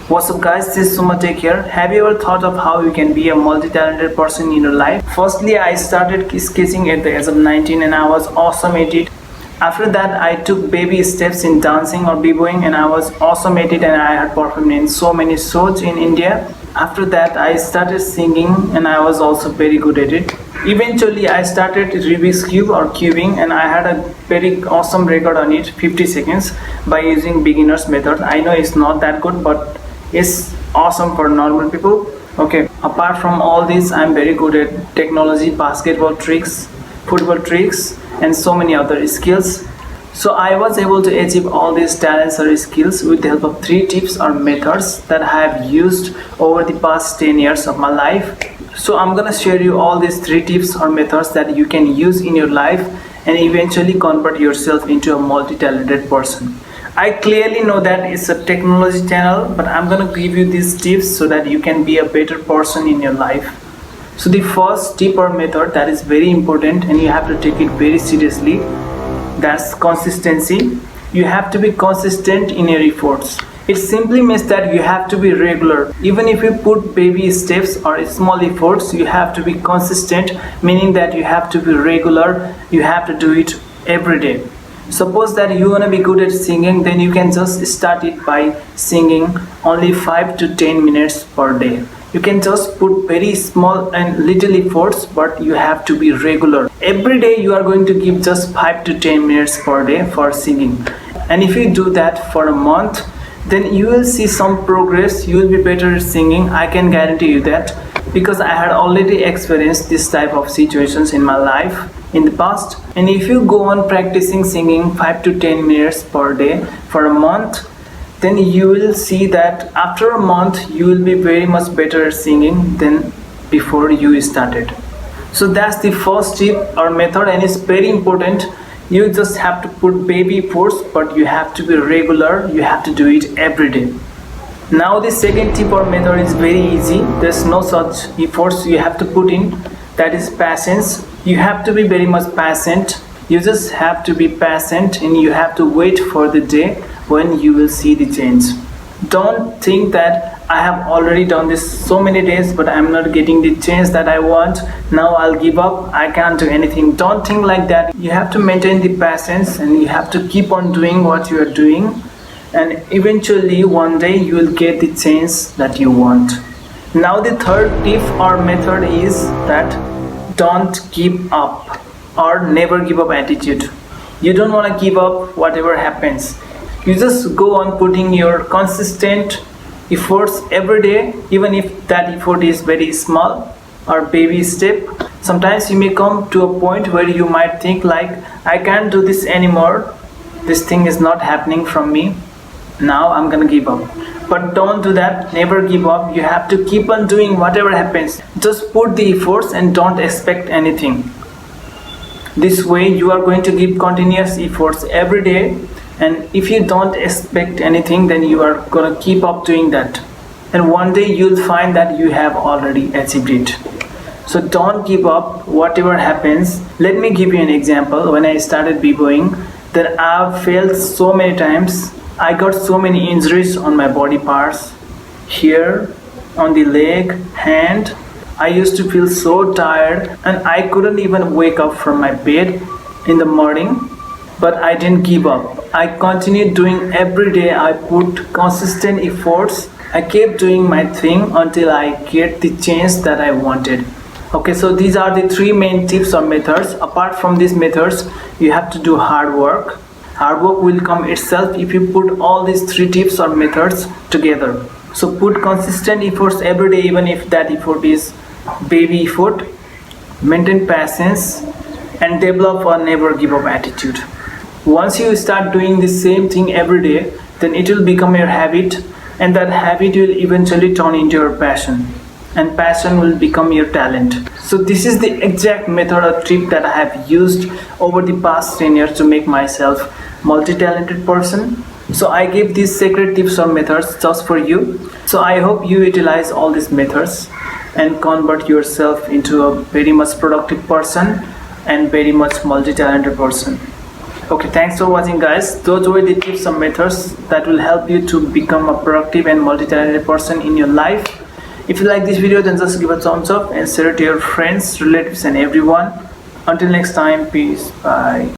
What's up guys, this is Sumatek here. Have you ever thought of how you can be a multi-talented person in your life? Firstly, I started sketching at the age of 19 and I was awesome at it. After that, I took baby steps in dancing or b-boying and I was awesome at it, and I had performed in so many shows in India. After that, I started singing and I was also very good at it. Eventually, I started Rubik's Cube or cubing and I had a very awesome record on it, 50 seconds, by using beginner's method. I know it's not that good, but it's awesome for normal people. Okay, apart from all this, I'm very good at technology, basketball tricks, football tricks, and so many other skills. So I was able to achieve all these talents or skills with the help of 3 tips or methods that I have used over the past 10 years of my life. So I'm gonna share you all these 3 tips or methods that you can use in your life and eventually convert yourself into a multi-talented person. I clearly know that it's a technology channel, but I'm gonna give you these tips so that you can be a better person in your life. So the first tip or method that is very important and you have to take it very seriously, that's consistency. You have to be consistent in your efforts. It simply means that you have to be regular. Even if you put baby steps or small efforts, you have to be consistent, meaning that you have to be regular. You have to do it every day. Suppose that you want to be good at singing, then you can just start it by singing only 5 to 10 minutes per day. You can just put very small and little efforts, but you have to be regular. Every day you are going to give just 5 to 10 minutes per day for singing. And if you do that for a month, then you will see some progress. You will be better at singing. I can guarantee you that, because I had already experienced this type of situations in my life in the past. And if you go on practicing singing 5 to 10 minutes per day for a month, then you will see that after a month you will be very much better at singing than before you started. So that's the first tip or method, and it's very important. You just have to put baby efforts, but you have to be regular. You have to do it every day. Now the second tip or method is very easy. There's no such efforts you have to put in. That is patience. You have to be very much patient. You just have to be patient and you have to wait for the day when you will see the change. Don't think that I have already done this so many days but I'm not getting the change that I want. Now I'll give up. I can't do anything. Don't think like that. You have to maintain the patience and you have to keep on doing what you are doing, and eventually one day you will get the change that you want. Now the third tip or method is that don't give up or never give up attitude. You don't want to give up whatever happens. You just go on putting your consistent efforts every day, even if that effort is very small or baby step. Sometimes you may come to a point where you might think like, I can't do this anymore. This thing is not happening from me. Now I'm gonna give up. But don't do that. Never give up. You have to keep on doing whatever happens. Just put the efforts and don't expect anything. This way you are going to give continuous efforts every day, and if you don't expect anything, then you are gonna keep up doing that, and one day you'll find that you have already achieved it. So don't give up whatever happens. Let me give you an example. When I started b-boying, then I've failed so many times. I got so many injuries on my body parts, here, on the leg, hand. I used to feel so tired and I couldn't even wake up from my bed in the morning, but I didn't give up. I continued doing every day. I put consistent efforts. I kept doing my thing until I get the change that I wanted. Okay, so these are the 3 main tips or methods. Apart from these methods, you have to do hard work. Hard work will come itself if you put all these 3 tips or methods together. So put consistent efforts every day, even if that effort is baby effort. Maintain patience and develop a never give up attitude. Once you start doing the same thing every day, then it will become your habit, and that habit will eventually turn into your passion, and passion will become your talent. So this is the exact method or trick that I have used over the past 10 years to make myself multi-talented person. So I give these secret tips or methods just for you. So I hope you utilize all these methods and convert yourself into a very much productive person and very much multi-talented person. Okay, thanks for watching, guys. Those were the tips and methods that will help you to become a productive and multi-talented person in your life. If you like this video, then just give a thumbs up and share it to your friends, relatives, and everyone. Until next time, peace. Bye.